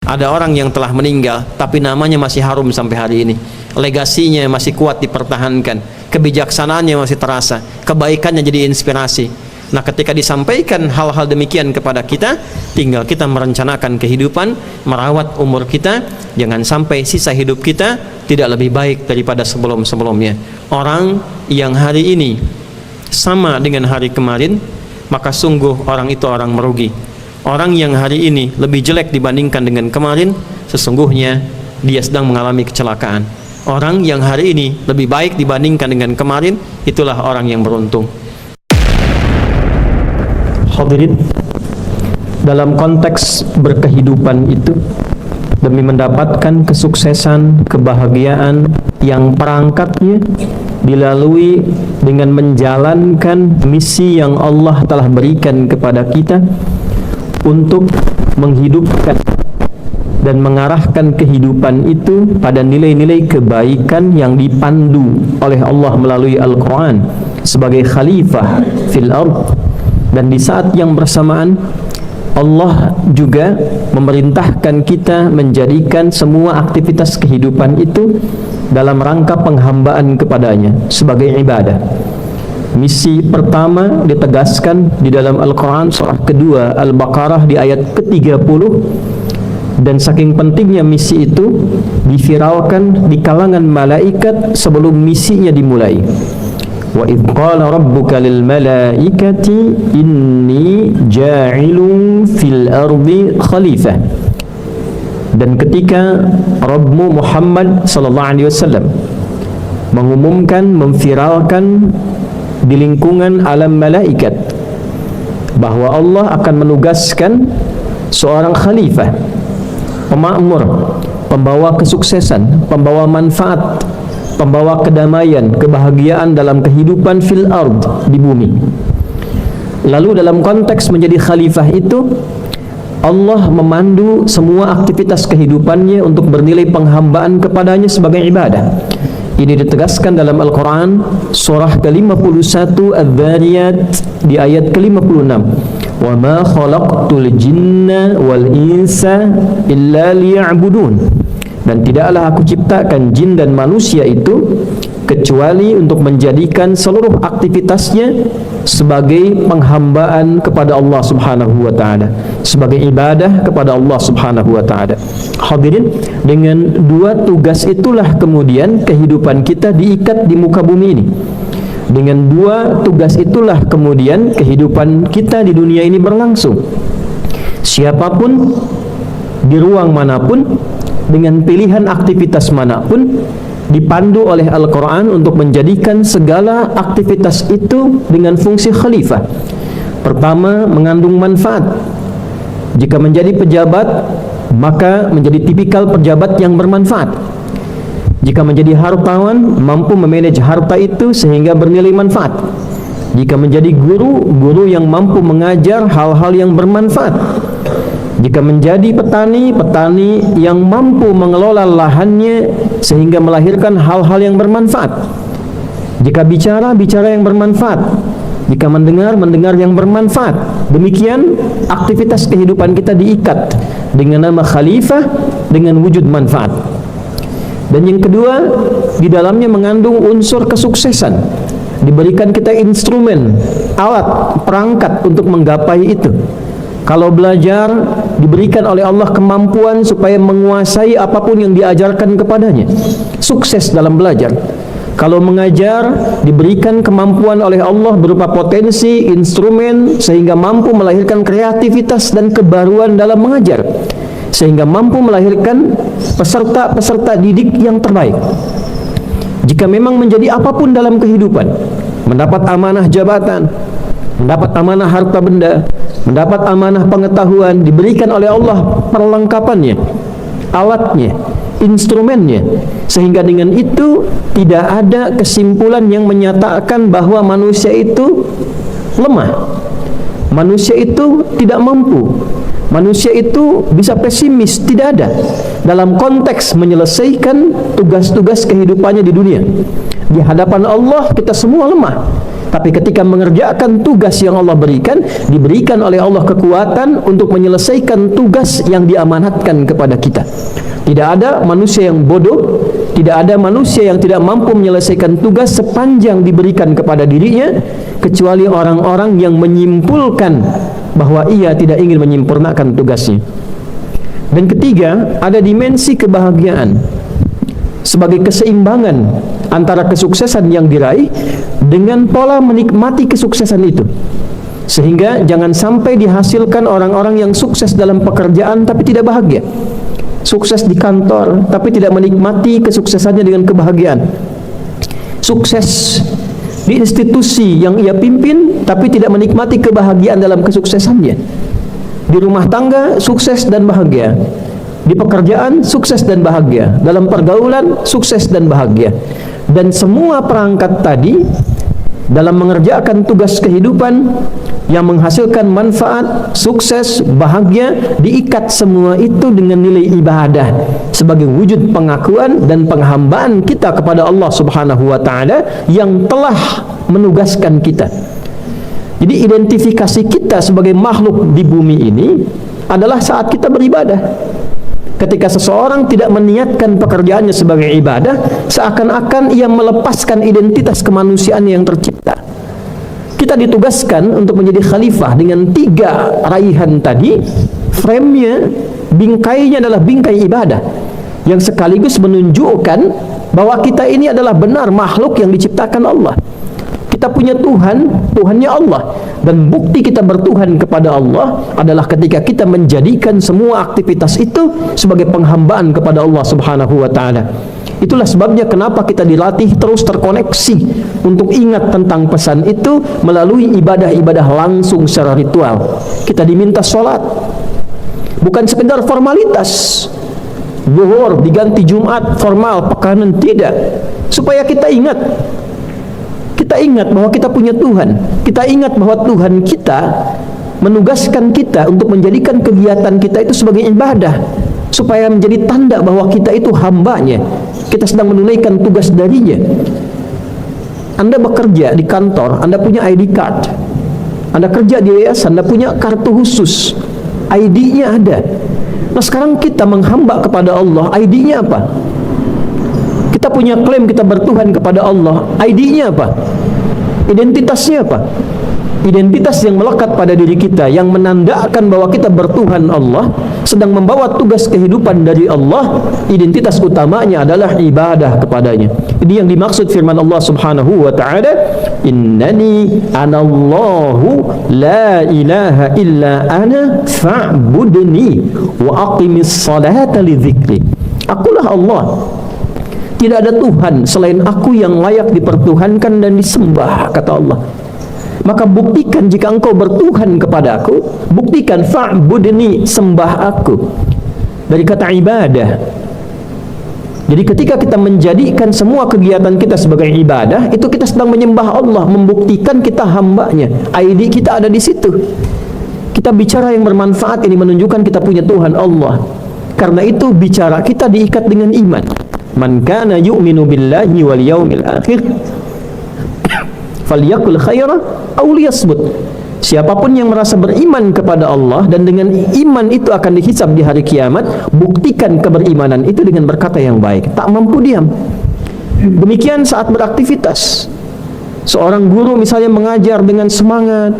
Ada orang yang telah meninggal tapi namanya masih harum sampai hari ini, legasinya masih kuat dipertahankan, kebijaksanaannya masih terasa, kebaikannya jadi inspirasi. Nah, ketika disampaikan hal-hal demikian kepada kita, tinggal kita merencanakan kehidupan, merawat umur kita, jangan sampai sisa hidup kita tidak lebih baik daripada sebelum-sebelumnya. Orang yang hari ini sama dengan hari kemarin, maka sungguh orang itu orang merugi. Orang yang hari ini lebih jelek dibandingkan dengan kemarin, sesungguhnya dia sedang mengalami kecelakaan. Orang yang hari ini lebih baik dibandingkan dengan kemarin, itulah orang yang beruntung. Hadirin, dalam konteks berkehidupan itu, demi mendapatkan kesuksesan, kebahagiaan yang perangkatnya dilalui dengan menjalankan misi yang Allah telah berikan kepada kita untuk menghidupkan dan mengarahkan kehidupan itu pada nilai-nilai kebaikan yang dipandu oleh Allah melalui Al-Quran sebagai khalifah fil ardh. Dan di saat yang bersamaan Allah juga memerintahkan kita menjadikan semua aktivitas kehidupan itu dalam rangka penghambaan kepadanya sebagai ibadah. Misi pertama ditegaskan di dalam Al-Quran surah kedua Al-Baqarah di ayat ke-30, dan saking pentingnya misi itu diviralkan di kalangan malaikat sebelum misinya dimulai. Wa idh qala rabbuka lil malaikati inni ja'ilun fil ardi khalifah. Dan ketika Rabbmu Muhammad sallallahu alaihi wasallam mengumumkan, memviralkan di lingkungan alam malaikat bahwa Allah akan menugaskan seorang khalifah, pemakmur, pembawa kesuksesan, pembawa manfaat, pembawa kedamaian, kebahagiaan dalam kehidupan fil ard, di bumi. Lalu dalam konteks menjadi khalifah itu, Allah memandu semua aktivitas kehidupannya untuk bernilai penghambaan kepadanya sebagai ibadah. Ini ditegaskan dalam Al-Quran surah ke-51 Adz-Dzariyat di ayat ke-56. Wa ma khalaqtul jinna wal insa illa liya'budun. Dan tidaklah aku ciptakan jin dan manusia itu kecuali untuk menjadikan seluruh aktivitasnya sebagai penghambaan kepada Allah Subhanahu wa taala, sebagai ibadah kepada Allah Subhanahu wa taala. Hadirin, dengan dua tugas itulah kemudian kehidupan kita diikat di muka bumi ini. Dengan dua tugas itulah kemudian kehidupan kita di dunia ini berlangsung. Siapapun di ruang manapun, dengan pilihan aktivitas manapun, dipandu oleh Al-Quran untuk menjadikan segala aktivitas itu dengan fungsi khalifah. Pertama, mengandung manfaat. Jika menjadi pejabat, maka menjadi tipikal pejabat yang bermanfaat. Jika menjadi hartawan, mampu memanage harta itu sehingga bernilai manfaat. Jika menjadi guru, guru yang mampu mengajar hal-hal yang bermanfaat. Jika menjadi petani, petani yang mampu mengelola lahannya sehingga melahirkan hal-hal yang bermanfaat. Jika bicara, bicara yang bermanfaat. Jika mendengar, mendengar yang bermanfaat. Demikian aktivitas kehidupan kita diikat dengan nama khalifah, dengan wujud manfaat. Dan yang kedua, di dalamnya mengandung unsur kesuksesan. Diberikan kita instrumen, alat, perangkat untuk menggapai itu. Kalau belajar, diberikan oleh Allah kemampuan supaya menguasai apapun yang diajarkan kepadanya, sukses dalam belajar. Kalau mengajar, diberikan kemampuan oleh Allah berupa potensi, instrumen, sehingga mampu melahirkan kreativitas dan kebaruan dalam mengajar, sehingga mampu melahirkan peserta-peserta didik yang terbaik. Jika memang menjadi apapun dalam kehidupan, mendapat amanah jabatan, mendapat amanah harta benda, mendapat amanah pengetahuan, diberikan oleh Allah perlengkapannya, alatnya, instrumennya, sehingga dengan itu tidak ada kesimpulan yang menyatakan bahwa manusia itu lemah, manusia itu tidak mampu, manusia itu bisa pesimis. Tidak ada. Dalam konteks menyelesaikan tugas-tugas kehidupannya di dunia, di hadapan Allah kita semua lemah. Tapi ketika mengerjakan tugas yang Allah berikan, diberikan oleh Allah kekuatan untuk menyelesaikan tugas yang diamanatkan kepada kita. Tidak ada manusia yang bodoh, tidak ada manusia yang tidak mampu menyelesaikan tugas sepanjang diberikan kepada dirinya, kecuali orang-orang yang menyimpulkan bahwa ia tidak ingin menyempurnakan tugasnya. Dan ketiga, ada dimensi kebahagiaan sebagai keseimbangan antara kesuksesan yang diraih dengan pola menikmati kesuksesan itu. Sehingga jangan sampai dihasilkan orang-orang yang sukses dalam pekerjaan tapi tidak bahagia, sukses di kantor tapi tidak menikmati kesuksesannya dengan kebahagiaan, sukses di institusi yang ia pimpin tapi tidak menikmati kebahagiaan dalam kesuksesannya. Di rumah tangga sukses dan bahagia, di pekerjaan sukses dan bahagia, dalam pergaulan sukses dan bahagia. Dan semua perangkat tadi dalam mengerjakan tugas kehidupan yang menghasilkan manfaat, sukses, bahagia, diikat semua itu dengan nilai ibadah sebagai wujud pengakuan dan penghambaan kita kepada Allah Subhanahu wa taala yang telah menugaskan kita. Jadi identifikasi kita sebagai makhluk di bumi ini adalah saat kita beribadah. Ketika seseorang tidak meniatkan pekerjaannya sebagai ibadah, seakan-akan ia melepaskan identitas kemanusiaannya yang tercipta. Kita ditugaskan untuk menjadi khalifah dengan 3 raihan tadi. Frame-nya, bingkainya adalah bingkai ibadah yang sekaligus menunjukkan bahwa kita ini adalah benar makhluk yang diciptakan Allah. Kita punya Tuhan, Tuhannya Allah. Dan bukti kita bertuhan kepada Allah adalah ketika kita menjadikan semua aktivitas itu sebagai penghambaan kepada Allah Subhanahu wa taala. Itulah sebabnya kenapa kita dilatih terus terkoneksi untuk ingat tentang pesan itu melalui ibadah-ibadah langsung secara ritual. Kita diminta sholat, bukan sekedar formalitas. Zuhur diganti Jumat formal, pekanan tidak. Supaya kita ingat bahwa kita punya Tuhan. Kita ingat bahwa Tuhan kita menugaskan kita untuk menjadikan kegiatan kita itu sebagai ibadah, supaya menjadi tanda bahwa kita itu hambanya, kita sedang menunaikan tugas darinya. Anda bekerja di kantor, Anda punya ID card. Anda kerja di yayasan, Anda punya kartu khusus, ID-nya ada. Nah sekarang kita menghamba kepada Allah, ID-nya apa? Kita punya klaim kita bertuhan kepada Allah, ID-nya apa? Identitasnya apa? Identitas yang melekat pada diri kita, yang menandakan bahwa kita bertuhan Allah, sedang membawa tugas kehidupan dari Allah. Identitas utamanya adalah ibadah kepadanya. Ini yang dimaksud firman Allah Subhanahu wa ta'ala, innani anallahu la ilaha illa ana fa'budni wa aqimis salata li dzikri. Akulah Allah, tidak ada Tuhan selain aku yang layak dipertuhankan dan disembah, kata Allah. Maka buktikan jika engkau bertuhan kepada aku, buktikan fa'budni, sembah aku. Dari kata ibadah. Jadi ketika kita menjadikan semua kegiatan kita sebagai ibadah, itu kita sedang menyembah Allah, membuktikan kita hambanya. ID kita ada di situ. Kita bicara yang bermanfaat, ini menunjukkan kita punya Tuhan Allah. Karena itu bicara kita diikat dengan iman. Man kana yu'minu billahi wal yawmil akhir falyakul khaira aw liyasmut. Siapapun yang merasa beriman kepada Allah dan dengan iman itu akan dihisab di hari kiamat, buktikan keberimanan itu dengan berkata yang baik. Tak mampu diam. Demikian saat beraktivitas. Seorang guru misalnya mengajar dengan semangat,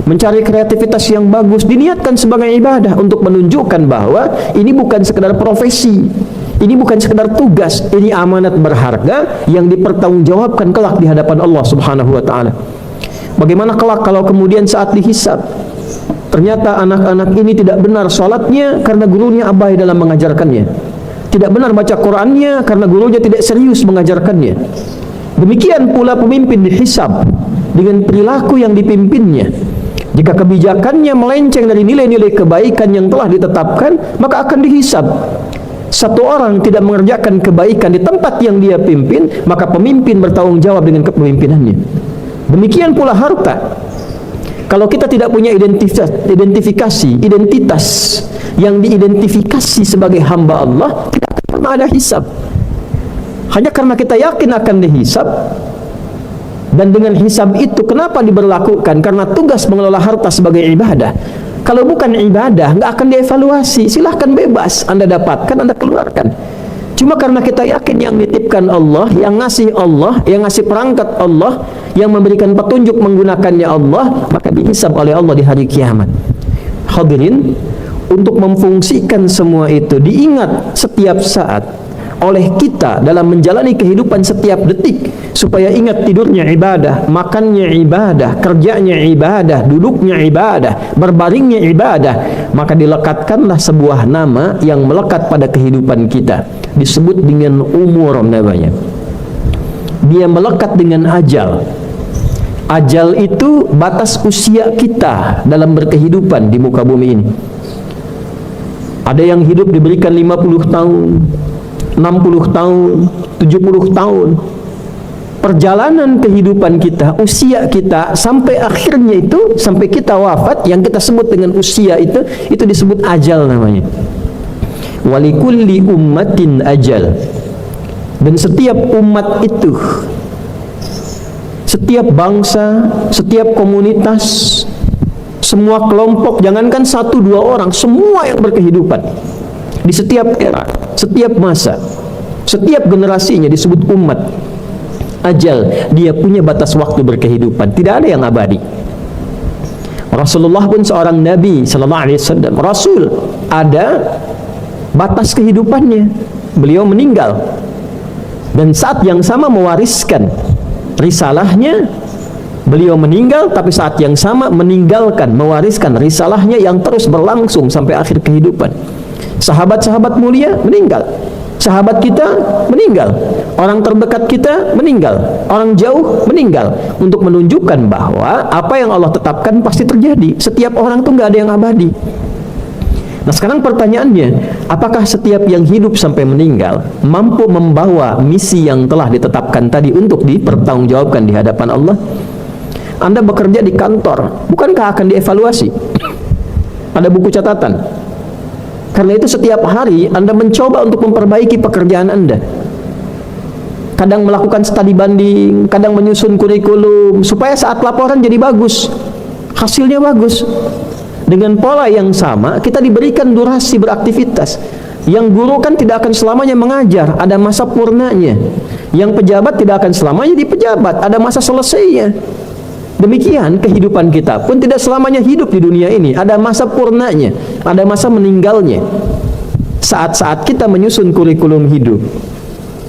mencari kreativitas yang bagus, diniatkan sebagai ibadah untuk menunjukkan bahwa ini bukan sekedar profesi, ini bukan sekedar tugas, ini amanat berharga yang dipertanggungjawabkan kelak di hadapan Allah Subhanahu wa taala. Bagaimana kelak kalau kemudian saat dihisab ternyata anak-anak ini tidak benar sholatnya karena gurunya abai dalam mengajarkannya, tidak benar baca Qur'annya karena gurunya tidak serius mengajarkannya. Demikian pula pemimpin dihisab dengan perilaku yang dipimpinnya. Jika kebijakannya melenceng dari nilai-nilai kebaikan yang telah ditetapkan, maka akan dihisab. Satu orang tidak mengerjakan kebaikan di tempat yang dia pimpin, maka pemimpin bertanggung jawab dengan kepemimpinannya. Demikian pula harta. Kalau kita tidak punya identitas yang diidentifikasi sebagai hamba Allah, tidak akan pernah ada hisab. Hanya karena kita yakin akan dihisab, Dan dengan hisab itu kenapa diberlakukan? Karena tugas mengelola harta sebagai ibadah. Kalau bukan ibadah, nggak akan dievaluasi. Silahkan bebas, Anda dapatkan, Anda keluarkan. Cuma karena kita yakin yang nitipkan Allah, yang ngasih Allah, yang ngasih perangkat Allah, yang memberikan petunjuk menggunakannya Allah, maka dihisab oleh Allah di hari kiamat. Hadirin, untuk memfungsikan semua itu diingat setiap saat oleh kita dalam menjalani kehidupan setiap detik, supaya ingat tidurnya ibadah, makannya ibadah, kerjanya ibadah, duduknya ibadah, berbaringnya ibadah, maka dilekatkanlah sebuah nama yang melekat pada kehidupan kita, disebut dengan umur namanya. Dia melekat dengan ajal. Ajal itu batas usia kita dalam berkehidupan di muka bumi ini. Ada yang hidup diberikan 50 tahun, 60 tahun, 70 tahun. Perjalanan kehidupan kita, usia kita sampai akhirnya itu, sampai kita wafat, yang kita sebut dengan usia itu disebut ajal namanya. Walikulli ummatin ajal. Dan setiap umat itu, setiap bangsa, setiap komunitas, semua kelompok, jangankan 1-2 orang, semua yang berkehidupan di setiap era, setiap masa, setiap generasinya disebut umat. Ajal, dia punya batas waktu berkehidupan, tidak ada yang abadi. Rasulullah pun seorang Nabi sallallahu alaihi wasallam, Rasul, ada batas kehidupannya. Beliau meninggal dan saat yang sama mewariskan risalahnya. Beliau meninggal, tapi saat yang sama meninggalkan, mewariskan risalahnya yang terus berlangsung sampai akhir kehidupan. Sahabat-sahabat mulia meninggal, sahabat kita meninggal, orang terdekat kita meninggal, orang jauh meninggal, untuk menunjukkan bahwa apa yang Allah tetapkan pasti terjadi. Setiap orang tuh nggak ada yang abadi. Nah, sekarang pertanyaannya, apakah setiap yang hidup sampai meninggal mampu membawa misi yang telah ditetapkan tadi untuk dipertanggungjawabkan di hadapan Allah? Anda bekerja di kantor, bukankah akan dievaluasi? Ada buku catatan. Karena itu setiap hari Anda mencoba untuk memperbaiki pekerjaan Anda. Kadang melakukan studi banding, kadang menyusun kurikulum, supaya saat laporan jadi bagus, hasilnya bagus. Dengan pola yang sama, kita diberikan durasi beraktivitas. Yang guru kan tidak akan selamanya mengajar, ada masa purnanya. Yang pejabat tidak akan selamanya di pejabat, ada masa selesainya. Demikian kehidupan kita pun tidak selamanya hidup di dunia ini, ada masa purnanya, ada masa meninggalnya. Saat-saat kita menyusun kurikulum hidup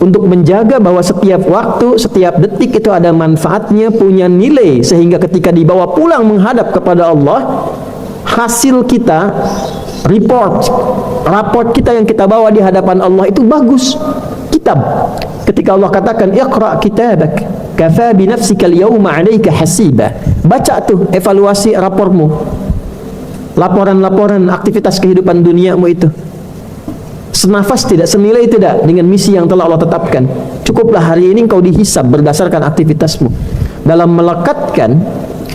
untuk menjaga bahwa setiap waktu, setiap detik itu ada manfaatnya, punya nilai, sehingga ketika dibawa pulang menghadap kepada Allah, hasil kita, raport kita yang kita bawa di hadapan Allah itu bagus. Kitab, ketika Allah katakan iqra kitabak kafa bi nafsika al-yawma 'alaika hasiba, baca tuh evaluasi rapormu, laporan-laporan aktivitas kehidupan duniamu itu, senafas tidak, senilai tidak dengan misi yang telah Allah tetapkan. Cukuplah hari ini engkau dihisab berdasarkan aktivitasmu. Dalam melekatkan,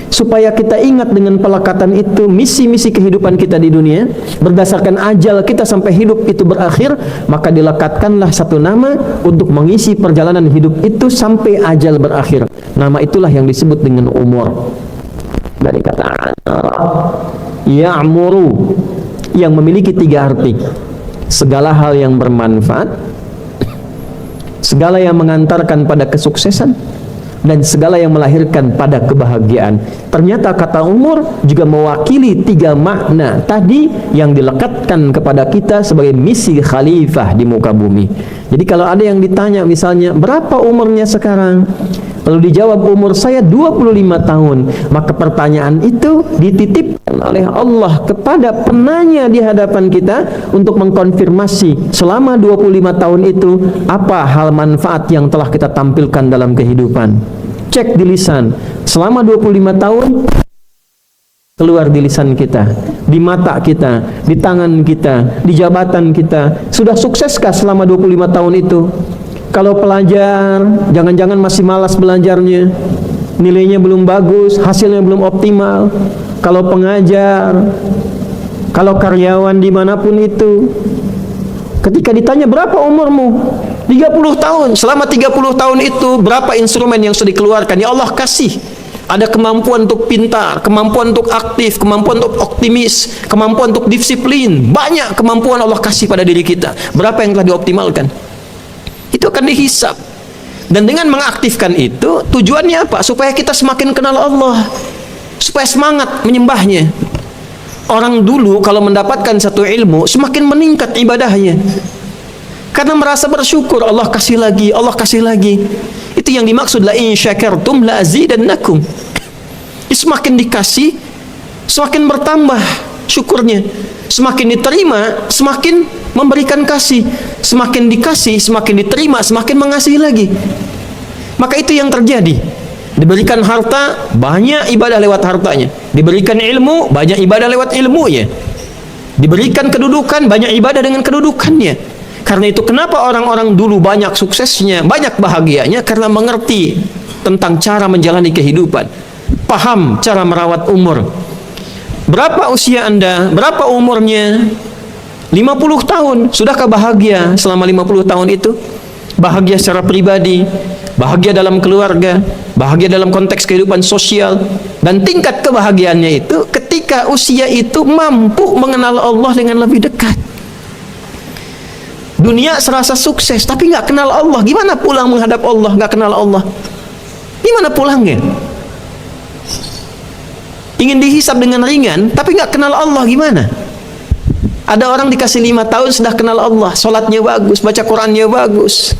supaya kita ingat dengan pelekatan itu misi-misi kehidupan kita di dunia, berdasarkan ajal kita sampai hidup itu berakhir, maka dilekatkanlah satu nama untuk mengisi perjalanan hidup itu sampai ajal berakhir. Nama itulah yang disebut dengan umur. Dari kata ya'muru, yang memiliki 3 arti: segala hal yang bermanfaat, segala yang mengantarkan pada kesuksesan, dan segala yang melahirkan pada kebahagiaan. Ternyata kata umur juga mewakili 3 makna tadi yang dilekatkan kepada kita sebagai misi khalifah di muka bumi. Jadi kalau ada yang ditanya misalnya, berapa umurnya sekarang? Lalu dijawab, umur saya 25 tahun. Maka pertanyaan itu dititipkan oleh Allah kepada penanya di hadapan kita untuk mengkonfirmasi selama 25 tahun itu apa hal manfaat yang telah kita tampilkan dalam kehidupan. Cek di lisan, selama 25 tahun keluar di lisan kita, di mata kita, di tangan kita, di jabatan kita. Sudah sukseskah selama 25 tahun itu? Kalau pelajar, jangan-jangan masih malas belajarnya, nilainya belum bagus, hasilnya belum optimal. Kalau pengajar, kalau karyawan dimanapun itu, Ketika ditanya berapa umurmu? 30 tahun. Selama 30 tahun itu berapa instrumen yang sudah dikeluarkan? Ya Allah kasih. Ada kemampuan untuk pintar, kemampuan untuk aktif, kemampuan untuk optimis, kemampuan untuk disiplin. Banyak kemampuan Allah kasih pada diri kita. Berapa yang telah dioptimalkan? Itu akan dihisap. Dan dengan mengaktifkan itu, tujuannya apa? Supaya kita semakin kenal Allah, supaya semangat menyembahnya. Orang dulu kalau mendapatkan satu ilmu, semakin meningkat ibadahnya, karena merasa bersyukur. Allah kasih lagi, Allah kasih lagi. Itu yang dimaksud la in syakartum la azidannakum. Semakin dikasih, semakin bertambah syukurnya. Semakin diterima, semakin memberikan kasih. Semakin dikasih, semakin diterima, semakin mengasihi lagi. Maka itu yang terjadi. Diberikan harta, banyak ibadah lewat hartanya. Diberikan ilmu, banyak ibadah lewat ilmunya. Diberikan kedudukan, banyak ibadah dengan kedudukannya. Karena itu kenapa orang-orang dulu banyak suksesnya, banyak bahagianya? Karena mengerti tentang cara menjalani kehidupan, paham cara merawat umur. Berapa usia Anda? Berapa umurnya? 50 tahun. Sudahkah bahagia selama 50 tahun itu? Bahagia secara pribadi, bahagia dalam keluarga, bahagia dalam konteks kehidupan sosial. Dan tingkat kebahagiaannya itu ketika usia itu mampu mengenal Allah dengan lebih dekat. Dunia serasa sukses tapi nggak kenal Allah. Gimana pulang menghadap Allah nggak kenal Allah? Gimana pulangnya? Ingin dihisab dengan ringan tapi nggak kenal Allah, gimana? Ada orang dikasih 5 tahun sudah kenal Allah, sholatnya bagus, baca Qurannya bagus,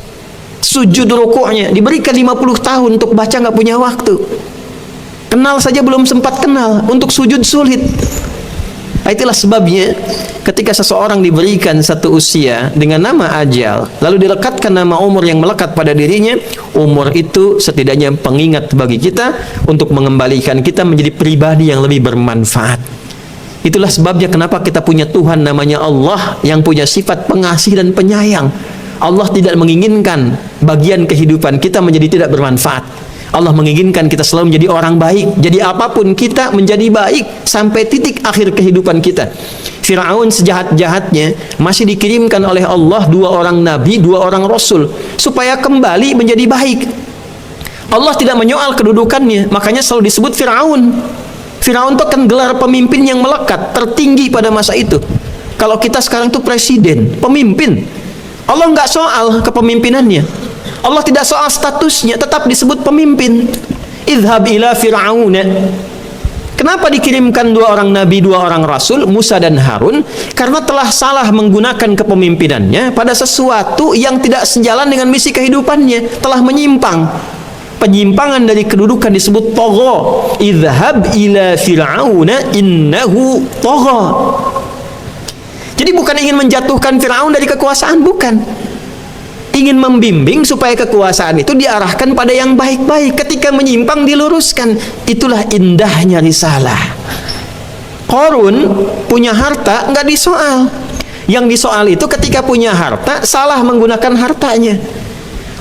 sujud rukuknya. Diberikan 50 tahun untuk baca nggak punya waktu, kenal saja belum sempat kenal, untuk sujud sulit. Nah, itulah sebabnya ketika seseorang diberikan satu usia dengan nama ajal, lalu dilekatkan nama umur yang melekat pada dirinya, umur itu setidaknya pengingat bagi kita untuk mengembalikan kita menjadi pribadi yang lebih bermanfaat. Itulah sebabnya kenapa kita punya Tuhan namanya Allah yang punya sifat pengasih dan penyayang. Allah tidak menginginkan bagian kehidupan kita menjadi tidak bermanfaat. Allah menginginkan kita selalu menjadi orang baik. Jadi apapun kita menjadi baik sampai titik akhir kehidupan kita. Fir'aun sejahat-jahatnya masih dikirimkan oleh Allah 2 orang nabi, 2 orang rasul supaya kembali menjadi baik. Allah tidak menyoal kedudukannya, makanya selalu disebut Fir'aun. Fir'aun itu kan gelar pemimpin yang melekat, tertinggi pada masa itu. Kalau kita sekarang itu presiden, pemimpin. Allah nggak soal kepemimpinannya. Allah tidak soal statusnya, tetap disebut pemimpin. Idhab ila Fir'auna. Kenapa dikirimkan 2 orang nabi, 2 orang rasul, Musa dan Harun? Karena telah salah menggunakan kepemimpinannya pada sesuatu yang tidak sejalan dengan misi kehidupannya, telah menyimpang. Penyimpangan dari kedudukan disebut tagha. Idhab ila Fir'auna innahu tagha. Jadi bukan ingin menjatuhkan Fir'aun dari kekuasaan, bukan. Ingin membimbing supaya kekuasaan itu diarahkan pada yang baik-baik. Ketika menyimpang diluruskan. Itulah indahnya risalah. Qarun punya harta nggak disoal. Yang disoal itu ketika punya harta salah menggunakan hartanya.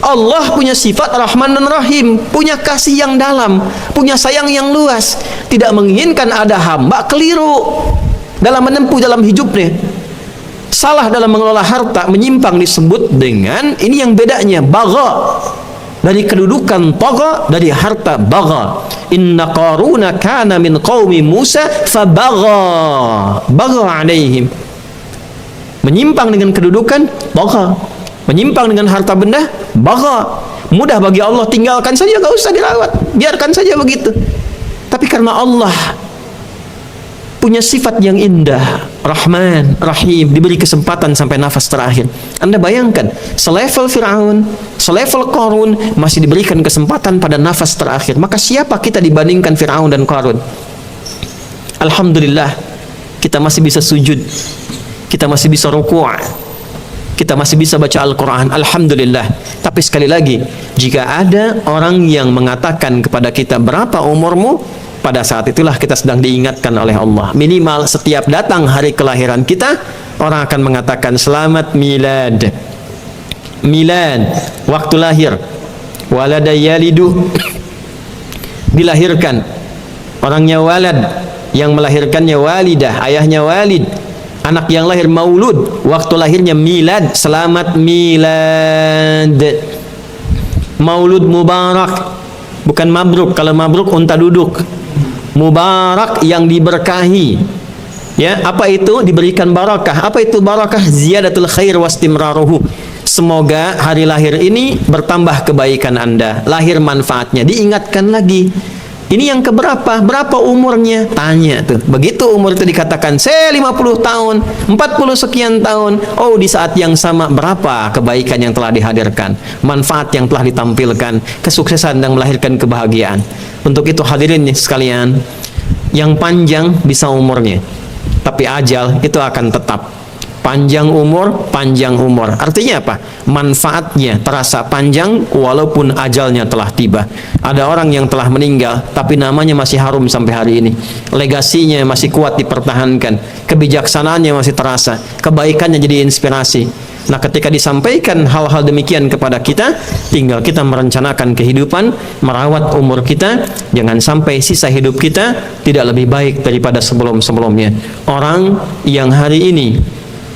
Allah punya sifat Rahman dan Rahim, punya kasih yang dalam, punya sayang yang luas, tidak menginginkan ada hamba keliru dalam menempuh dalam hidupnya. Salah dalam mengelola harta, menyimpang disebut dengan ini yang bedanya bagha. Dari kedudukan tagha, dari harta bagha. Inna Qaruna kana min qaumi Musa fabagha. Bagha alaihim. Menyimpang dengan kedudukan bagha. Menyimpang dengan harta benda bagha. Mudah bagi Allah, tinggalkan saja, gak usah dirawat, biarkan saja begitu. Tapi karena Allah punya sifat yang indah, Rahman, Rahim, diberi kesempatan sampai nafas terakhir. Anda bayangkan, selevel Fir'aun, selevel Qarun masih diberikan kesempatan pada nafas terakhir. Maka siapa kita dibandingkan Fir'aun dan Qarun? Alhamdulillah, kita masih bisa sujud, kita masih bisa ruku', kita masih bisa baca Al-Quran. Alhamdulillah. Tapi sekali lagi, jika ada orang yang mengatakan kepada kita, berapa umurmu? Pada saat itulah kita sedang diingatkan oleh Allah. Minimal setiap datang hari kelahiran kita, orang akan mengatakan selamat milad. Milad, waktu lahir. Walada yalidu, dilahirkan. Orangnya walad, yang melahirkannya walidah, ayahnya walid. Anak yang lahir maulud, waktu lahirnya milad, selamat milad. Maulud mubarak, bukan mabruk. Kalau mabruk unta duduk. Mubarak yang diberkahi. Ya, apa itu? Diberikan barakah. Apa itu barakah? Ziyadatul khair wastimraruhu. Semoga hari lahir ini bertambah kebaikan Anda, lahir manfaatnya. Diingatkan lagi. Ini yang keberapa? Berapa umurnya? Tanya tuh. Begitu umur itu dikatakan, saya 50 tahun, 40 sekian tahun. Oh, di saat yang sama berapa kebaikan yang telah dihadirkan, manfaat yang telah ditampilkan, kesuksesan yang melahirkan kebahagiaan. Untuk itu hadirin sekalian, yang panjang bisa umurnya, tapi ajal itu akan tetap. Panjang umur, panjang umur. Artinya apa? Manfaatnya terasa panjang walaupun ajalnya telah tiba. Ada orang yang telah meninggal, tapi namanya masih harum sampai hari ini. Legasinya masih kuat dipertahankan. Kebijaksanaannya masih terasa. Kebaikannya jadi inspirasi. Nah, ketika disampaikan hal-hal demikian kepada kita, tinggal kita merencanakan kehidupan, merawat umur kita, jangan sampai sisa hidup kita tidak lebih baik daripada sebelum-sebelumnya. Orang yang hari ini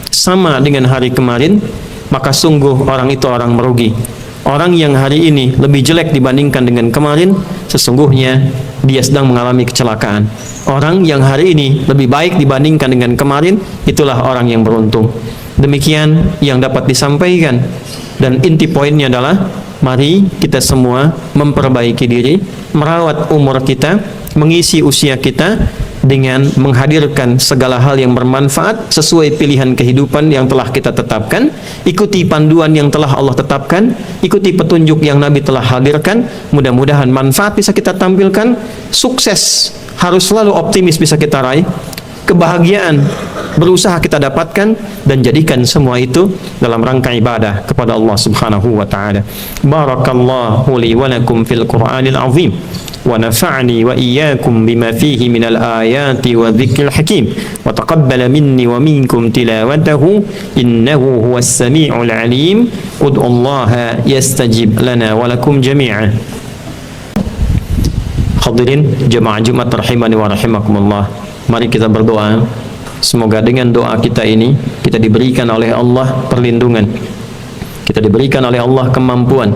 sama dengan hari kemarin, maka sungguh orang itu orang merugi. Orang yang hari ini lebih jelek dibandingkan dengan kemarin, sesungguhnya dia sedang mengalami kecelakaan. Orang yang hari ini lebih baik dibandingkan dengan kemarin, itulah orang yang beruntung. Demikian yang dapat disampaikan, dan inti poinnya adalah mari kita semua memperbaiki diri, merawat umur kita, mengisi usia kita dengan menghadirkan segala hal yang bermanfaat sesuai pilihan kehidupan yang telah kita tetapkan. Ikuti panduan yang telah Allah tetapkan, ikuti petunjuk yang Nabi telah hadirkan. Mudah-mudahan manfaat bisa kita tampilkan, sukses harus selalu optimis bisa kita raih, kebahagiaan berusaha kita dapatkan, dan jadikan semua itu dalam rangka ibadah kepada Allah Subhanahu wa taala. Barakallahu li wa lakum fil Qur'anil azim wa nafa'ni wa iyyakum bima fihi minal ayati wa dzikril hakim wa taqabbala minni wa minkum tilawatahu innahu huwas sami'ul alim. Ud'ullaha yastajib lana wa lakum jami'an. Hadirin jemaah Jumat rahimani wa rahimakumullah. Mari kita berdoa. Semoga dengan doa kita ini, kita diberikan oleh Allah perlindungan, kita diberikan oleh Allah kemampuan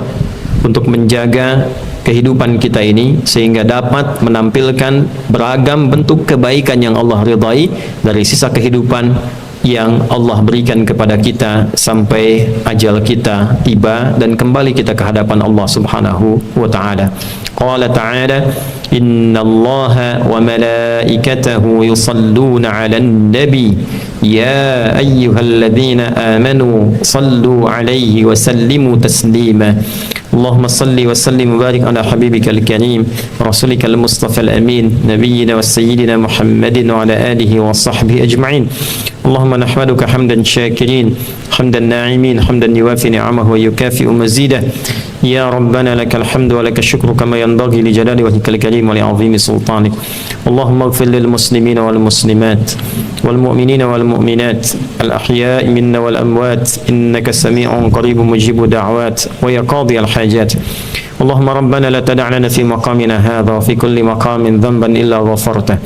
untuk menjaga kehidupan kita ini, sehingga dapat menampilkan beragam bentuk kebaikan yang Allah ridhai dari sisa kehidupan yang Allah berikan kepada kita sampai ajal kita tiba dan kembali kita ke hadapan Allah Subhanahu wa taala. Qala ta'ala, innallaha wa malaikatahu yusalluna 'alan nabi ya ayyuhalladzina amanu sallu 'alaihi wa sallimu taslima. Allahumma salli wa sallim wa barik ala habibikal karim rasulikal mustafal amin nabiyyina wa sayyidina Muhammadin wa ala alihi wa sahbihi ajma'in. Allahumma nahmaduka hamdan syakirin hamdan na'imin hamdan yuwafi ni'amahu wa yukafi'u mazidah. Ya Rabbana lakal hamdu wa lakal syukru kama yanbaghi li jalali wajhikal karim wa li 'azimi sultanik. Allahumma ighfir lil muslimina wal muslimat wal mu'minina wal mu'minat al ahya'i minna wal amwat innaka sami'un qaribun mujibud da'wat wa ya qadiyal hajat. اللهم ربنا لا تدع لنا في مقامنا هذا وفي كل مقام ذنبا إلا غفرته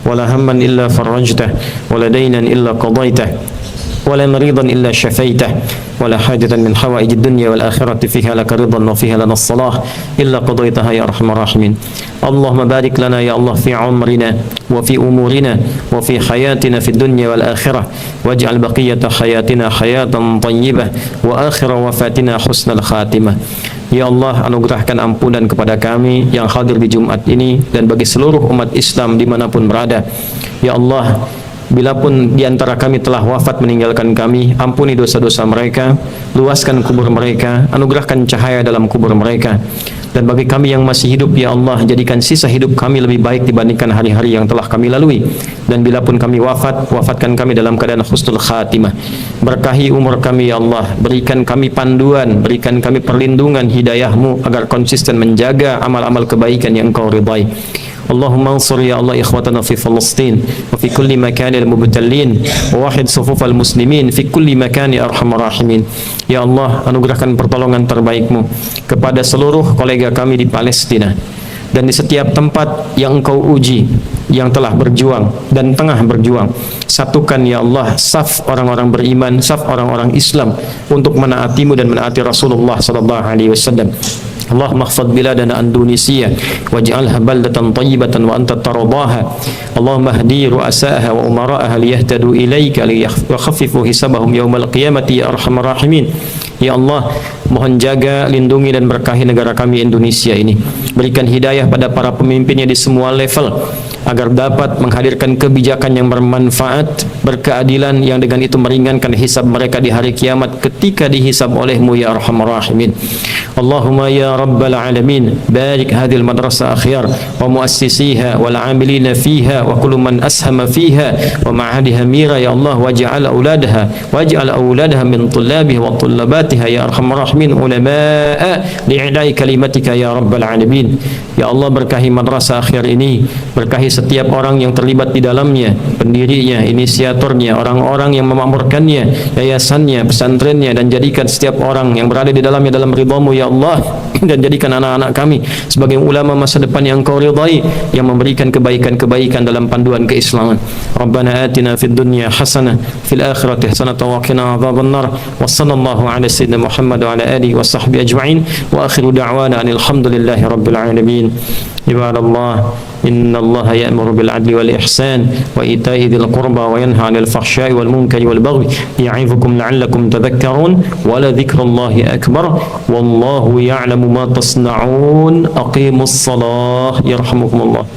ولا هما إلا فرجته ولا دينا إلا قضيته ولا مريضا إلا شفيته ولا حاجة من حوائج الدنيا والآخرة فيها لك رضا وفيها لنا الصلاح إلا قضيتها يا أرحم الراحمين. اللهم بارك لنا يا الله في عمرنا وفي أمورنا وفي حياتنا في الدنيا والآخرة واجعل بقية حياتنا حياة طيبة وآخر وفاتنا حسن الخاتمة. Ya Allah, anugerahkan ampunan kepada kami yang hadir di Jumat ini dan bagi seluruh umat Islam dimanapun berada. Ya Allah, bila pun di antara kami telah wafat meninggalkan kami, ampuni dosa-dosa mereka, luaskan kubur mereka, anugerahkan cahaya dalam kubur mereka. Dan bagi kami yang masih hidup, ya Allah, jadikan sisa hidup kami lebih baik dibandingkan hari-hari yang telah kami lalui. Dan bila pun kami wafat, wafatkan kami dalam keadaan husnul khatimah. Berkahi umur kami, ya Allah, berikan kami panduan, berikan kami perlindungan hidayah-Mu agar konsisten menjaga amal-amal kebaikan yang Engkau ridhai. Allahumma ansur ya Allah ikhwatana fi Palestin wa fi kulli makani al-mubtallin wa wahid sufufal muslimin fi kulli makani arhamar rahimin. Ya Allah, anugerahkan pertolongan terbaik-Mu kepada seluruh kolega kami di Palestina, dan di setiap tempat yang Engkau uji, yang telah berjuang dan tengah berjuang. Satukan ya Allah saf orang-orang beriman, saf orang-orang Islam untuk menaati-Mu dan menaati Rasulullah sallallahu alaihi wasallam. Allahumma ihfadz biladana Indonesia waj'alha baldatan thayyibatan wa anta tardaha. Allahumma hdi ru'asaha wa umara'aha liyahtadu ilaika liyakhaffifu hisabahum yaumal qiyamati ya arhamar rahimin. Ya Allah, mohon jaga, lindungi dan berkahi negara kami Indonesia ini. Berikan hidayah pada para pemimpinnya di semua level agar dapat menghadirkan kebijakan yang bermanfaat, berkeadilan, yang dengan itu meringankan hisab mereka di hari kiamat ketika dihisab oleh-Mu ya arhamar rahimin. Allahumma ya rabbal alamin, barik hadhil madrasah akhyar wa muassisiha wal amilina fiha wa kullu man ashama fiha wa ma'hadiha mira ya Allah, waj'al auladaha min tullabiha wa tullabatiha ya arhamar rahimin, ulama'a li'idai kalimatika ya rabbal alamin. Ya Allah, berkahi madrasah akhyar ini, berkahi setiap orang yang terlibat di dalamnya, pendirinya, inisiatornya, orang-orang yang memakmurkannya, yayasannya, pesantrennya, dan jadikan setiap orang yang berada di dalamnya dalam ridha-Mu ya Allah, dan jadikan anak-anak kami sebagai ulama masa depan yang Kau ridhai, yang memberikan kebaikan-kebaikan dalam panduan keislaman. Rabbana atina fid dunya hasanah fil akhirati hasanah wa qina adzabannar. Wa sallallahu ala sayyidina Muhammad wa ala alihi wa sahbihi ajma'in wa akhiru da'wana alhamdulillahi rabbil alamin. Ibadallah, innallaha ya'muru bil 'adli wal ihsan wa ita'i dzil qurba wa yanha 'anil fahsya'i wal munkari wal baghi ya'idzukum la'allakum tadhakkarun wa la dzikrullahi akbar wallahu ya'lamu ma tasna'un. Aqimus shalah yarhamukumullah.